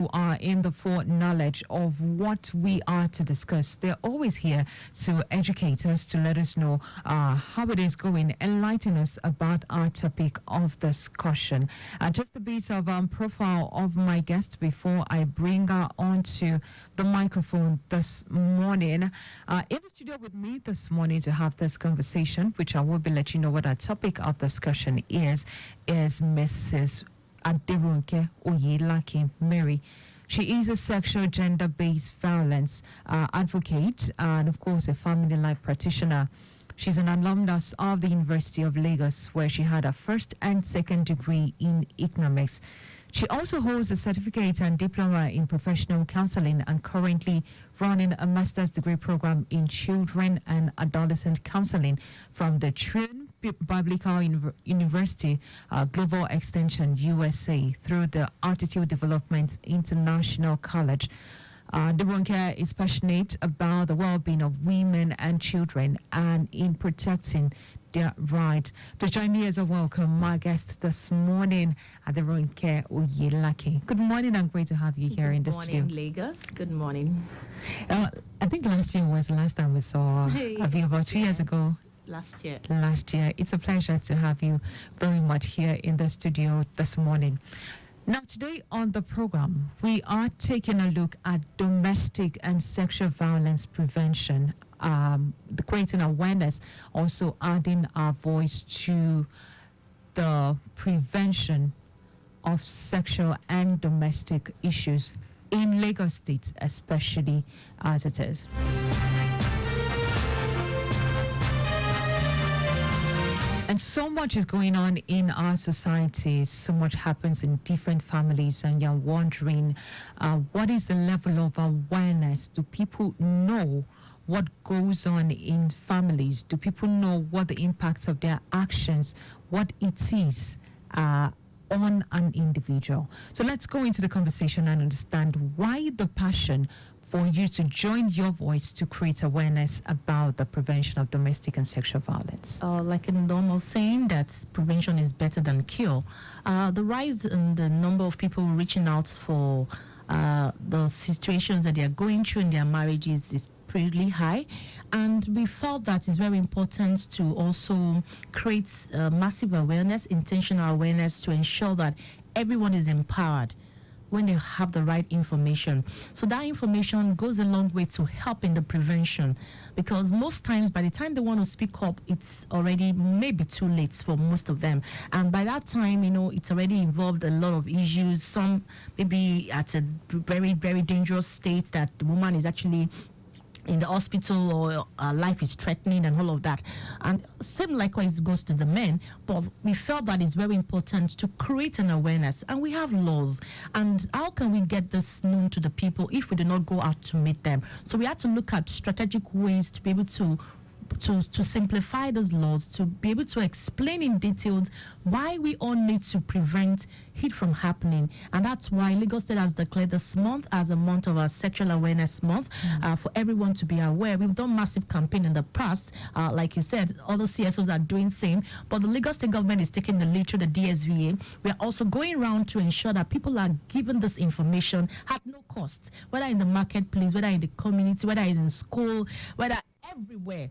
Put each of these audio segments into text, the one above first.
who are in the foreknowledge of what we are to discuss. They're always here to educate us, to let us know how it is going, enlighten us about our topic of discussion. Just a bit of profile of my guest before I bring her onto the microphone this morning. In the studio with me this morning to have this conversation, which I will be letting you know what our topic of discussion is Mrs. Adirunke Oyelaki Mary. She is a sexual gender-based violence advocate and, of course, a family life practitioner. She's an alumnus of the University of Lagos, where she had a first and second degree in economics. She also holds a certificate and diploma in professional counseling and currently running a master's degree program in children and adolescent counseling from the Trinity Biblical University Global Extension USA through the Attitude Development International College. Adirunke is passionate about the well-being of women and children and in protecting their rights. Please join me as a welcome my guest this morning, Adirunke Oyelaki. Good morning, and great to have you here in the studio. Good morning, Lagos. Good morning. I think last year was the last time we saw you, about 2 years ago. Last year. It's a pleasure to have you very much here in the studio this morning. Now, today on the program, we are taking a look at domestic and sexual violence prevention, creating awareness, also adding our voice to the prevention of sexual and domestic issues in Lagos State, especially as it is. And so much is going on in our society. So much happens in different families, and you're wondering, what is the level of awareness? Do people know what goes on in families? Do people know what the impacts of their actions, what it is on an individual? So let's go into the conversation and understand why the passion for you to join your voice to create awareness about the prevention of domestic and sexual violence. Like a normal saying that prevention is better than cure. The rise in the number of people reaching out for the situations that they are going through in their marriages is pretty high. And we felt that it's very important to also create massive awareness, intentional awareness, to ensure that everyone is empowered when they have the right information. So that information goes a long way to help in the prevention, because most times by the time they want to speak up, it's already maybe too late for most of them. And by that time, it's already involved a lot of issues, some maybe at a very, very dangerous state that the woman is actually in the hospital or life is threatening and all of that. And same likewise goes to the men, but we felt that it's very important to create an awareness, and we have laws. And how can we get this known to the people if we do not go out to meet them? So we had to look at strategic ways to be able to simplify those laws, to be able to explain in details why we all need to prevent it from happening. And that's why Lagos State has declared this month as a month of our Sexual Awareness Month, for everyone to be aware. We've done massive campaign in the past, like you said, other CSOs are doing same, but the Lagos State government is taking the lead through the DSVA. We are also going around to ensure that people are given this information at no cost, whether in the marketplace, whether in the community, whether it's in school, whether everywhere.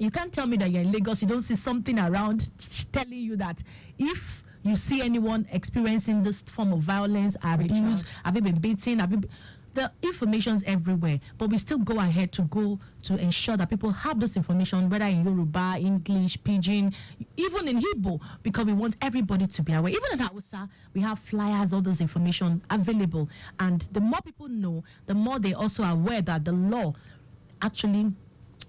You can't tell me that you're in Lagos, you don't see something around telling you that if you see anyone experiencing this form of violence, abuse, have you been beaten, the information's everywhere. But we still go ahead to ensure that people have this information, whether in Yoruba, English, Pidgin, even in Igbo, because we want everybody to be aware. Even in Hausa, we have flyers, all this information available. And the more people know, the more they also are aware that the law actually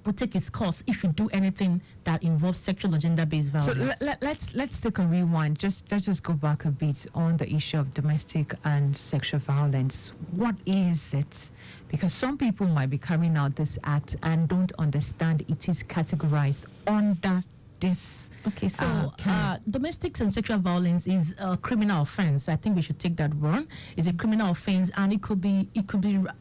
will take its course if you do anything that involves sexual or gender-based violence. So let's take a rewind. Let's just go back a bit on the issue of domestic and sexual violence. What is it? Because some people might be carrying out this act and don't understand it is categorized under this. Okay, so domestic and sexual violence is a criminal offense. I think we should take that one. It's a criminal offense, and it could be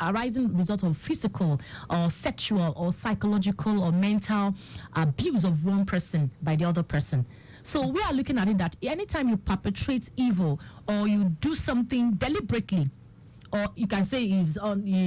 arising result of physical or sexual or psychological or mental abuse of one person by the other person. So we are looking at it that anytime you perpetrate evil or you do something deliberately or you can say you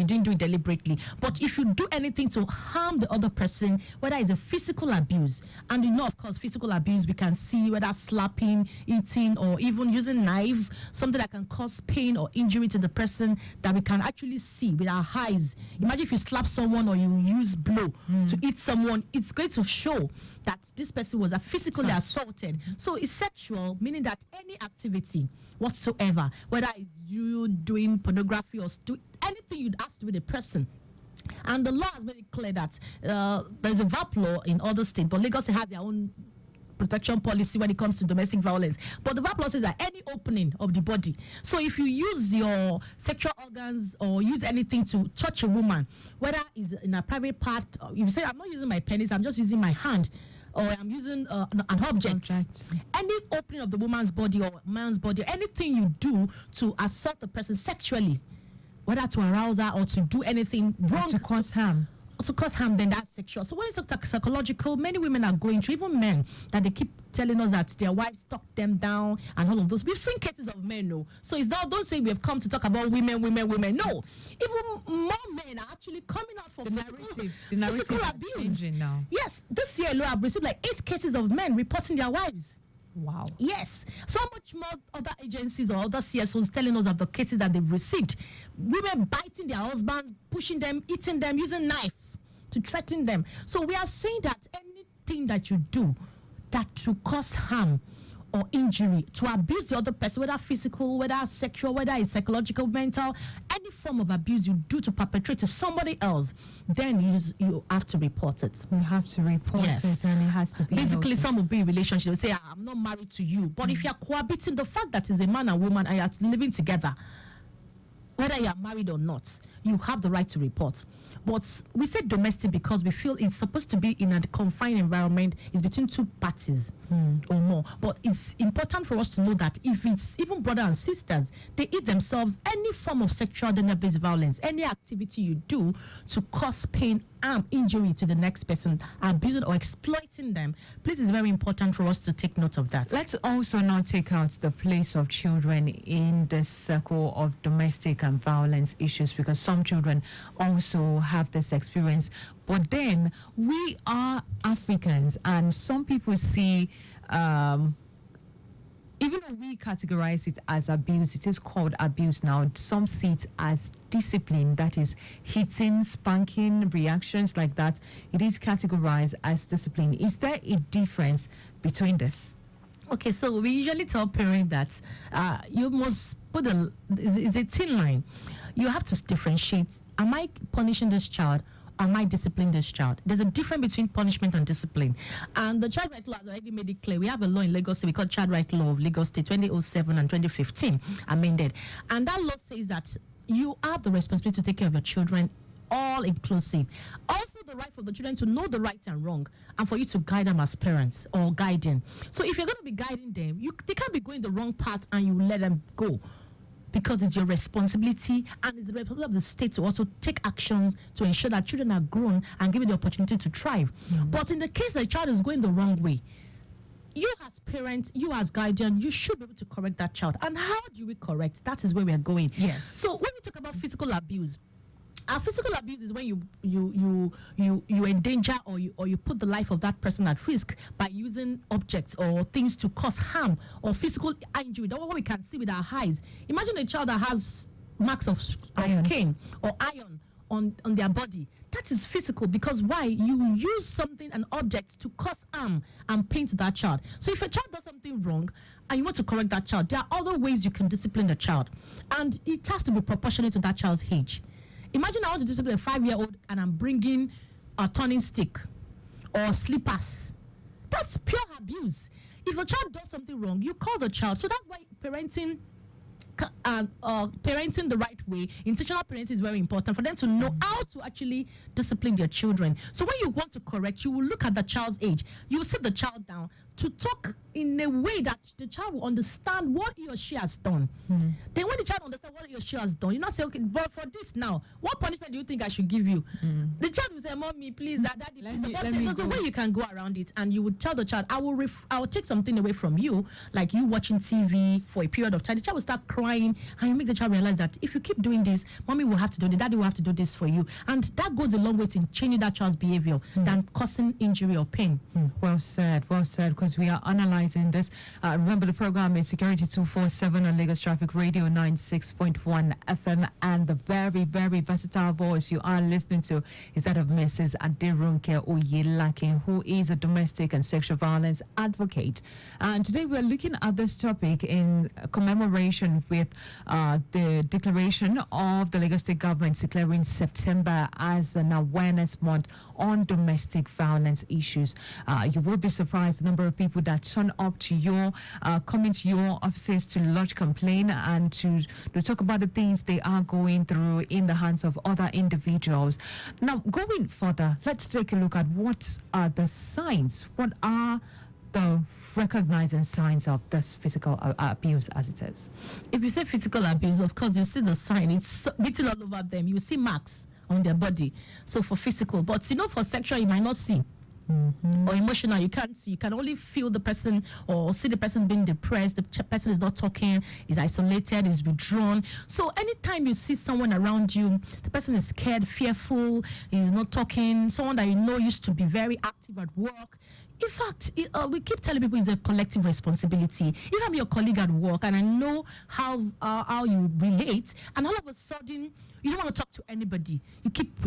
didn't do it deliberately. But if you do anything to harm the other person, whether it's a physical abuse, and you know, of course, physical abuse, we can see whether slapping, eating, or even using knife, something that can cause pain or injury to the person that we can actually see with our eyes. Imagine if you slap someone or you use blow to eat someone, it's going to show that this person was physically assaulted. So it's sexual, meaning that any activity whatsoever, whether it's you doing pornography or anything you'd ask to do with a person. And the law has made it clear that there's a VAP law in other states, but Lagos has their own protection policy when it comes to domestic violence. But the VAP law says that any opening of the body, so if you use your sexual organs or use anything to touch a woman, whether it's in a private part, if you say, I'm not using my penis, I'm just using my hand, or I'm using an object. Any opening of the woman's body or man's body, anything you do to assault the person sexually, whether to arouse her or to do anything wrong, to cause harm, then that's sexual. So when it's psychological, many women are going through, even men, that they keep telling us that their wives talk them down and all of those. We've seen cases of men, no. So it's not, don't say we have come to talk about women. No, even more men are actually coming out for physical abuse. Now. Yes, this year alone I've received like 8 cases of men reporting their wives. Wow. Yes. So much more other agencies or other CSOs telling us of the cases that they've received. Women biting their husbands, pushing them, eating them, using knife to threaten them. So we are saying that anything that you do that to cause harm or injury, to abuse the other person, whether physical, whether sexual, whether it's psychological, mental, any form of abuse you do to perpetrate to somebody else, then you have to report it. You have to report it, and it has to be basically noted. Some will be in relationship. They'll say, I'm not married to you. But if you're cohabiting, the fact that it's a man and woman and you're living together, whether you're married or not, you have the right to report. But we say domestic because we feel it's supposed to be in a confined environment. It's between 2 parties or more. But it's important for us to know that if it's even brothers and sisters, they eat themselves, any form of sexual gender-based violence, any activity you do to cause pain, harm, injury to the next person, abusing or exploiting them, please, it's very important for us to take note of that. Let's also not take out the place of children in the circle of domestic and violence issues, because some children also have this experience. But then we are Africans, and some people see, even though we categorize it as abuse, it is called abuse now. Some see it as discipline, that is hitting, spanking, reactions like that. It is categorized as discipline. Is there a difference between this? Okay, so we usually tell parents that you must put it's a thin line. You have to differentiate. Am I punishing this child? Am I disciplining this child? There's a difference between punishment and discipline. And the Child Right Law has already made it clear. We have a law in Lagos State, we call Child Right Law of Lagos State 2007 and 2015 amended. And that law says that you have the responsibility to take care of your children, all inclusive. Also the right for the children to know the right and wrong, and for you to guide them as parents or guiding. So if you're going to be guiding them, they can't be going the wrong path and you let them go, because it's your responsibility and it's the responsibility of the state to also take actions to ensure that children are grown and given the opportunity to thrive. But in the case that a child is going the wrong way, you as parents, you as guardian, you should be able to correct that child. And how do we correct? That is where we are going. Yes. So when we talk about physical abuse, physical abuse is when you endanger or you put the life of that person at risk by using objects or things to cause harm or physical injury. That's what we can see with our eyes. Imagine a child that has marks of cane or iron on their body. That is physical, because why? You use something, an object, to cause harm and pain to that child. So if a child does something wrong and you want to correct that child, there are other ways you can discipline the child, and it has to be proportionate to that child's age. Imagine I want to discipline a 5-year-old and I'm bringing a turning stick or slippers. That's pure abuse. If a child does something wrong, you call the child. So that's why parenting the right way, intentional parenting is very important for them to know how to actually discipline their children. So when you want to correct, you will look at the child's age. You will sit the child down to talk in a way that the child will understand what he or she has done. Then when the child understands what he or she has done, you not say, okay, but for this now, what punishment do you think I should give you? The child will say, mommy, please, daddy, please. There's a way you can go around it, and you would tell the child, I will take something away from you, like you watching TV for a period of time. The child will start crying, and you make the child realize that if you keep doing this, mommy will have to do this, daddy will have to do this for you. And that goes a long way in changing that child's behavior than causing injury or pain. Well said, because we are analyzing this. Remember, the program is SECURITY247 on Lagos Traffic Radio 96.1 FM, and the very, very versatile voice you are listening to is that of Mrs. Aderunke Oyelake, who is a domestic and sexual violence advocate. And today we're looking at this topic in commemoration with the declaration of the Lagos State government declaring September as an awareness month on domestic violence issues. You will be surprised the number of people that turn up to your, come into your offices to lodge complaint and to talk about the things they are going through in the hands of other individuals. Now, going further, let's take a look at what are the signs, what are the recognizing signs of this physical abuse, as it is. If you say physical abuse, of course, you see the sign. It's written all over them. You see marks on their body. So for physical, but for sexual, you might not see. Or emotional, you can't see. You can only feel the person or see the person being depressed. The person is not talking, is isolated, is withdrawn. So anytime you see someone around you, the person is scared, fearful, is not talking, someone that used to be very active at work. In fact, we keep telling people it's a collective responsibility. If I'm your colleague at work and I know how you relate, and all of a sudden you don't want to talk to anybody, you keep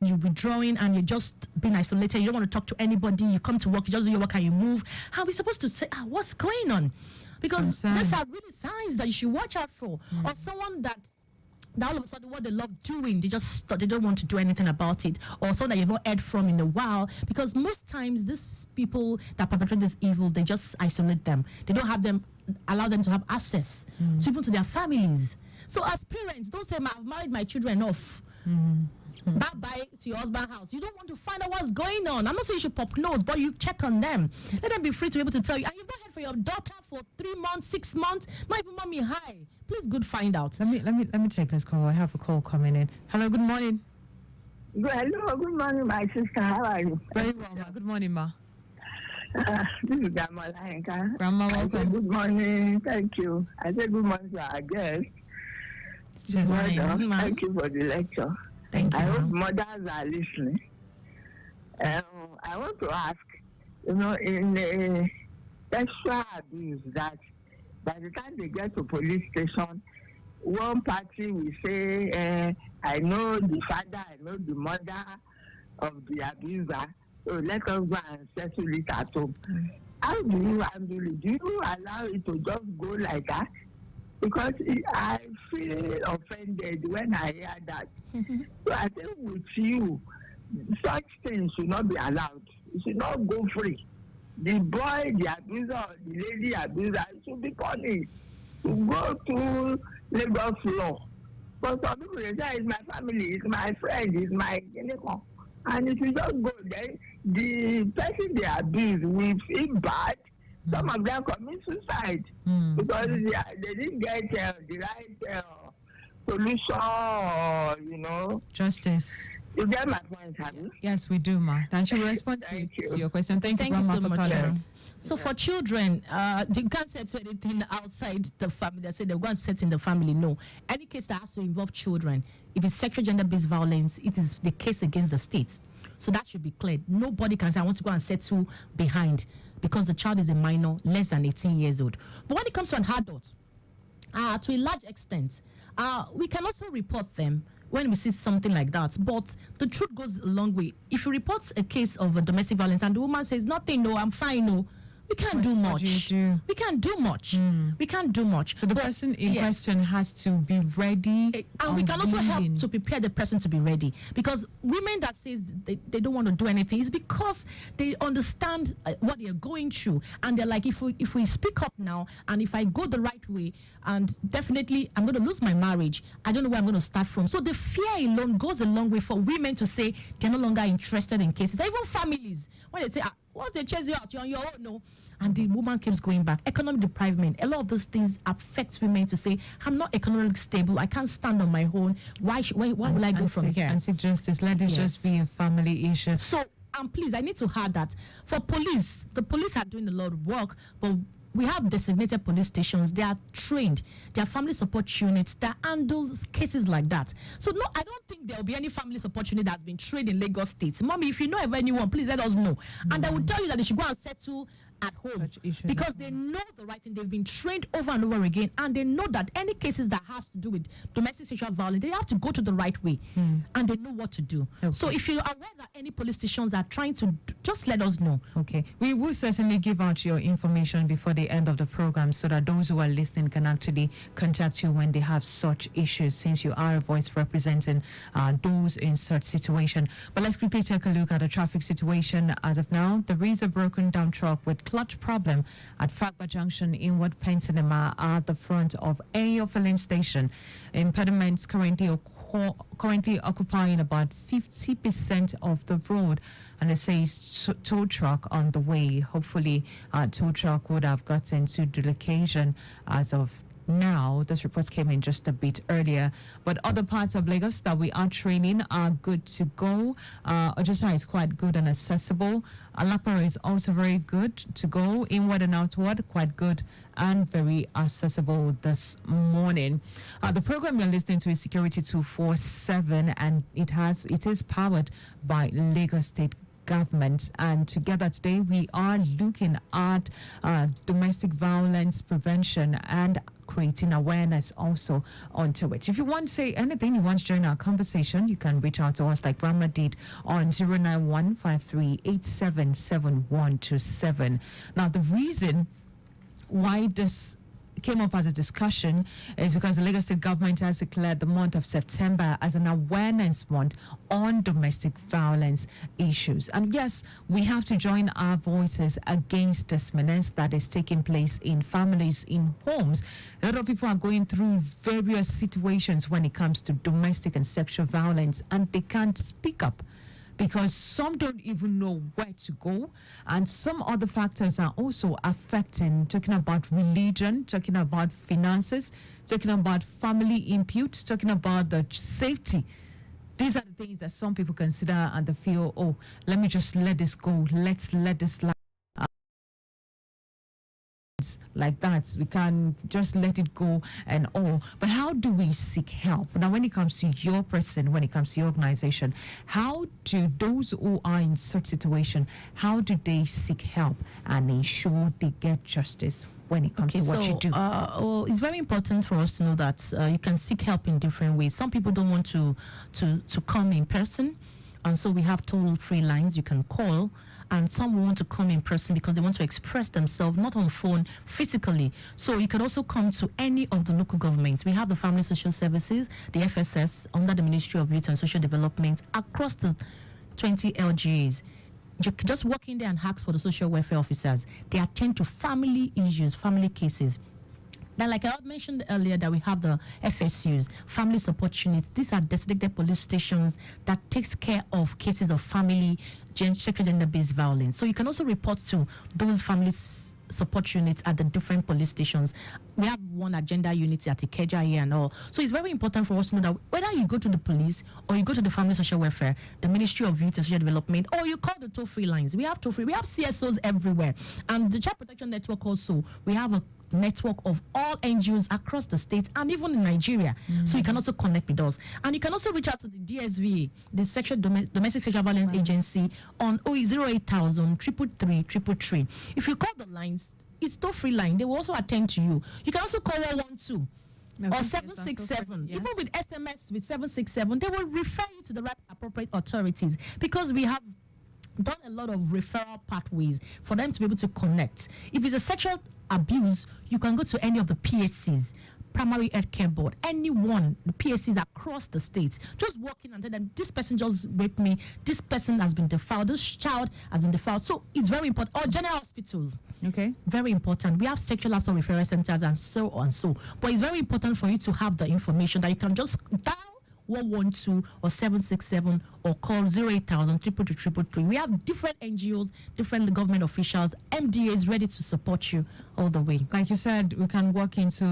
you're withdrawing and you're just being isolated, you don't want to talk to anybody, you come to work, you just do your work and you move. How are we supposed to say, what's going on? Because these are really signs that you should watch out for. Or someone that all of a sudden what they love doing, they don't want to do anything about it. Or someone that you've not heard from in a while. Because most times these people that perpetrate this evil, they just isolate them. They don't allow them to have access to even to their families. So as parents, don't say, I've married my children off. Bye-bye to your husband's house. You don't want to find out what's going on. I'm not saying you should pop nose, but you check on them. Let them be free to be able to tell you. And you've not heard from your daughter for 3 months, 6 months, not even mommy, hi. Please, good find out. Let me check this call. I have a call coming in. Hello, good morning. Hello, good morning, my sister. How are you? Very well, ma. Good morning, ma. This is Grandma Lahenka. Grandma, welcome. Good morning. Thank you. I said good morning to our guest. Well done. Thank you for the lecture. Thank you. I hope mothers are listening. I want to ask, in the sexual abuse, that by the time they get to police station, one party will say, I know the father, I know the mother of the abuser, so let us go and settle it at home. How do you handle it? Do you allow it to just go like that? Because I feel offended when I hear that. So I think with you, such things should not be allowed. It should not go free. The boy, the abuser, or the lady abuser should be punished. To go to Lagos law. But some people say, it's my family, it's my friend, it's my neighbor. And if you just go there, the person they abuse will feel bad. Some of them commit suicide because they didn't get the right solution or, Justice. You get my point, have you? Yes, we do, ma. And she will respond to your question. Thank you, Grandma, so for much. calling. So for children, you can't settle anything outside the family. They say they're going to settle in the family. No. Any case that has to involve children, if it's sexual gender-based violence, it is the case against the state. So that should be cleared. Nobody can say, I want to go and settle behind, because the child is a minor, less than 18 years old. But when it comes to an adult, to a large extent, we can also report them when we see something like that. But the truth goes a long way. If you report a case of a domestic violence and the woman says, nothing, no, I'm fine, no, we can't do much. We can't do much. We can't do much. So the person in question has to be ready. And we can also help to prepare the person to be ready. Because women that says they don't want to do anything is because they understand what they're going through. And they're like, if we speak up now, and if I go the right way, and definitely I'm going to lose my marriage, I don't know where I'm going to start from. So the fear alone goes a long way for women to say they're no longer interested in cases. Even families, when they say, Once they chase you out, you're on your own, no. And the woman keeps going back. Economic deprivement, a lot of those things affect women to say, I'm not economically stable, I can't stand on my own. Why will I go from here? And seek justice, let it just be a family issue. So, please, I need to add that for police, the police are doing a lot of work, but we have designated police stations. They are trained. They are family support units that handle cases like that. So, no, I don't think there will be any family support unit that's been trained in Lagos State. Mommy, if you know of anyone, please let us know. And I will tell you that they should go and settle at home because they know the right thing. They've been trained over and over again, and they know that any cases that has to do with domestic sexual violence, they have to go to the right way, and they know what to do. Okay. So if you're aware that any police stations are trying to just let us know. Okay, we will certainly give out your information before the end of the program so that those who are listening can actually contact you when they have such issues, since you are a voice representing those in such situation. But let's quickly take a look at the traffic situation as of now. There is a broken down truck with clutch problem at Fagba Junction in Ward Pensinema at the front of Ayo filling station. Impediments currently occupying about 50% of the road, and it says tow truck on the way. Hopefully, tow truck would have gotten to the location as of now. This report came in just a bit earlier, but other parts of Lagos that we are training are good to go. Ojosa is quite good and accessible. Alapa is also very good to go. Inward and outward, quite good and very accessible this morning. The program you're listening to is SECURITY247, and it is powered by Lagos State government, and together today we are looking at domestic violence prevention and creating awareness also onto it. If you want to say anything, you want to join our conversation, you can reach out to us like Brahma did on 09153877127. Now, the reason why this came up as a discussion is because the Lagos State government has declared the month of September as an awareness month on domestic violence issues. And yes, we have to join our voices against this menace that is taking place in families, in homes. A lot of people are going through various situations when it comes to domestic and sexual violence, and they can't speak up because some don't even know where to go, and some other factors are also affecting, talking about religion, talking about finances, talking about family input, talking about the safety. These are the things that some people consider and they feel, oh, let me just let this go, let's let this lie. Like that, we can just let it go and all. But how do we seek help? Now, when it comes to your person, when it comes to your organization, how do those who are in such situation, how do they seek help and ensure they get justice when it comes to what you do? It's very important for us to know that you can seek help in different ways. Some people don't want to come in person, and so we have toll-free lines you can call. And some want to come in person because they want to express themselves, not on phone, physically. So you can also come to any of the local governments. We have the Family Social Services, the FSS, under the Ministry of Youth and Social Development, across the 20 LGAs. Just walk in there and ask for the social welfare officers. They attend to family issues, family cases. Now, like I mentioned earlier, that we have the FSUs, family support units. These are designated police stations that takes care of cases of family, sexual gender-based violence. So you can also report to those family support units at the different police stations. We have one at gender units at Ikeja here and all. So it's very important for us to know that whether you go to the police or you go to the Family Social Welfare, the Ministry of Youth and Social Development, or you call the toll-free lines. We have toll-free. We have CSOs everywhere. And the Child Protection Network also, we have a network of all NGOs across the state and even in Nigeria. So you can also connect with us. And you can also reach out to the DSVA, the Domestic Sexual Violence Agency, on 08000 333 333. If you call the lines, it's toll-free line. They will also attend to you. You can also call 112. Or 767. Yes. Even with SMS with 767, they will refer you to the right appropriate authorities, because we have done a lot of referral pathways for them to be able to connect. If it's a sexual abuse, you can go to any of the PSCs, Primary Health Care Board, anyone, the PSCs across the states. Just walk in and tell them, this person just raped me, this person has been defiled, this child has been defiled. So it's very important. Or general hospitals. Okay. Very important. We have sexual assault referral centers and so on. But it's very important for you to have the information that you can just dial 112 or 767 or call 08000 322 We have different NGOs, different government officials, MDAs ready to support you all the way. Like you said, we can walk into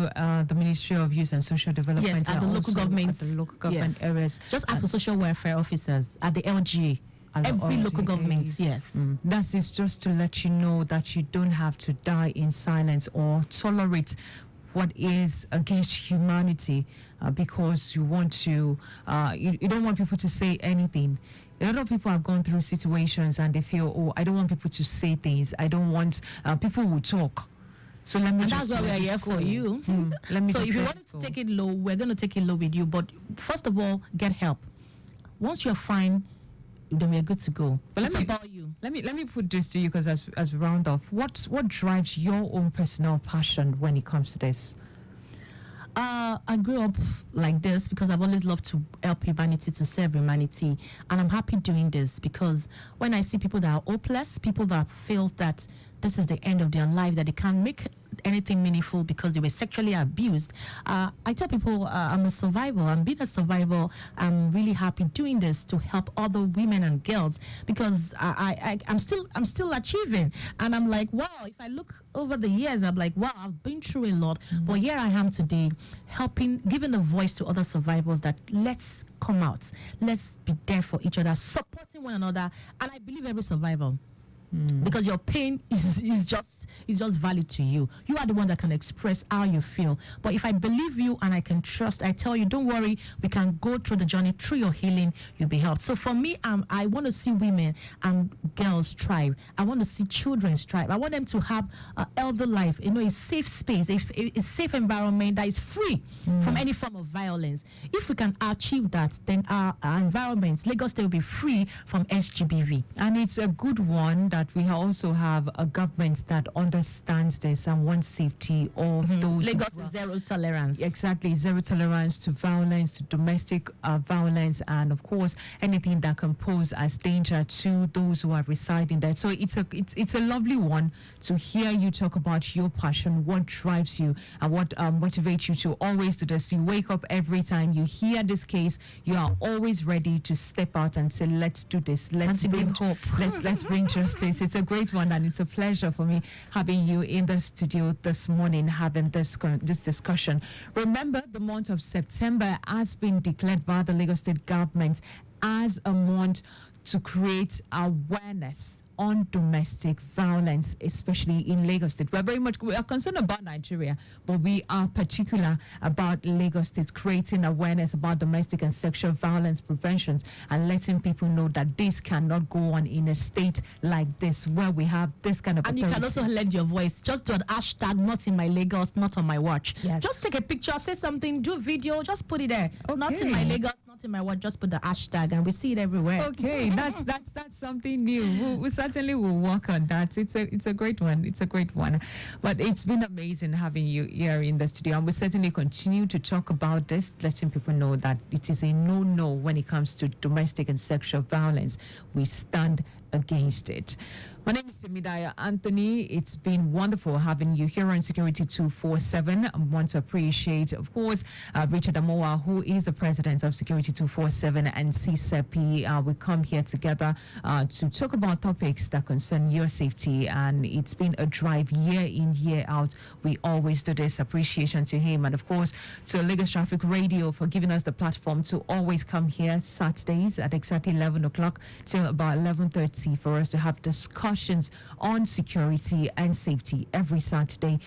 the Ministry of Youth and Social Development. Yes, at the local governments. At the local government areas. Just ask for social welfare officers at the LGA. Every local government, yes. That is just to let you know that you don't have to die in silence or tolerate what is against humanity because you want to, you don't want people to say anything. A lot of people have gone through situations and they feel, oh, I don't want people to say things. I don't want, people will talk. So let me and just. That's why we're here for you. So if you wanted to take it low, we're going to take it low with you. But first of all, get help. Once you're fine, then we're good to go. But it's about you. Let me put this to you, because as we round off, what drives your own personal passion when it comes to this? I grew up like this because I've always loved to help humanity, to serve humanity, and I'm happy doing this because when I see people that are hopeless, people that feel that this is the end of their life, that they can't make anything meaningful because they were sexually abused, I tell people I'm a survivor. I'm being a survivor. I'm really happy doing this to help other women and girls because I'm still achieving, and I'm like, wow. If I look over the years, I'm like, wow, I've been through a lot, but here I am today, helping, giving a voice to other survivors that let's come out, let's be there for each other, supporting one another, and I believe every survivor. Because your pain is just valid to you. You are the one that can express how you feel. But if I believe you and I can trust, I tell you, don't worry, we can go through the journey, through your healing, you'll be helped. So for me, I want to see women and girls thrive. I want to see children thrive. I want them to have an elder life, a safe space, a safe environment that is free from any form of violence. If we can achieve that, then our environments, Lagos State will be free from SGBV. And it's a good one that we also have a government that understands this and wants safety of those. Lagos is zero tolerance. Exactly, zero tolerance to violence, to domestic violence, and of course anything that can pose as danger to those who are residing there. So it's a lovely one to hear you talk about your passion, what drives you, and what motivates you to always do this. You wake up every time you hear this case, you are always ready to step out and say, let's do this. Let's bring hope. Let's bring justice. It's a great one, and it's a pleasure for me having you in the studio this morning, having this discussion. Remember, the month of September has been declared by the Lagos State government as a month to create awareness on domestic violence, especially in Lagos State. We are concerned about Nigeria, but we are particular about Lagos State, creating awareness about domestic and sexual violence prevention and letting people know that this cannot go on in a state like this, where we have this kind of and authority. You can also lend your voice. Just do an hashtag, not in my Lagos, not on my watch. Yes. Just take a picture, say something, do a video, just put it there. Okay. Not in my Lagos, not in my watch, just put the hashtag, and we see it everywhere. Okay, that's something new. We certainly will work on that. It's a great one. It's a great one. But it's been amazing having you here in the studio, and we certainly continue to talk about this, letting people know that it is a no when it comes to domestic and sexual violence. We stand against it. My name is Dayo Anthony. It's been wonderful having you here on SECURITY247. I want to appreciate, of course, Richard Amoa, who is the president of SECURITY247 and CSEPI. We come here together to talk about topics that concern your safety, and it's been a drive year in, year out. We always do this. Appreciation to him, and of course to Lagos Traffic Radio for giving us the platform to always come here Saturdays at exactly 11 o'clock till about 11:30 for us to have discussions on security and safety every Saturday.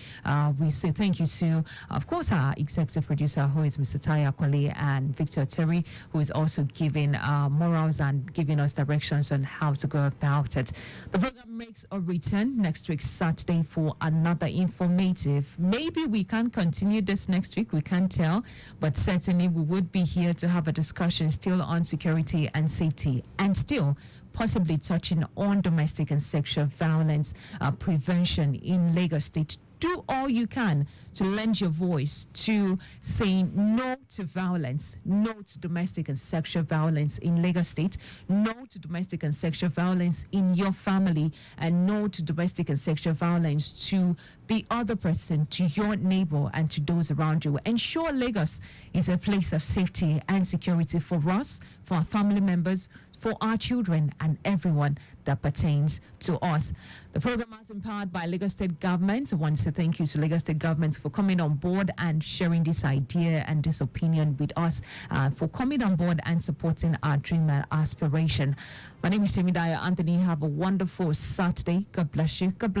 We say thank you to, of course, our executive producer, who is Mr. Taya Kwale, and Victor Terry, who is also giving morals and giving us directions on how to go about it. The program makes a return next week, Saturday, for another informative. Maybe we can continue this next week, we can't tell, but certainly we would be here to have a discussion still on security and safety, and still possibly touching on domestic and sexual violence prevention in Lagos State do all you can to lend your voice to saying no to violence, no to domestic and sexual violence in Lagos State, no to domestic and sexual violence in your family, and no to domestic and sexual violence to the other person, to your neighbor, and to those around you. Ensure Lagos is a place of safety and security for us, for our family members, for our children, and everyone that pertains to us. The program is empowered by Lagos State Government. I want to thank you to Lagos State Government for coming on board and sharing this idea and this opinion with us, for coming on board and supporting our dream and aspiration. My name is Dayo Anthony. Have a wonderful Saturday. God bless you. God bless.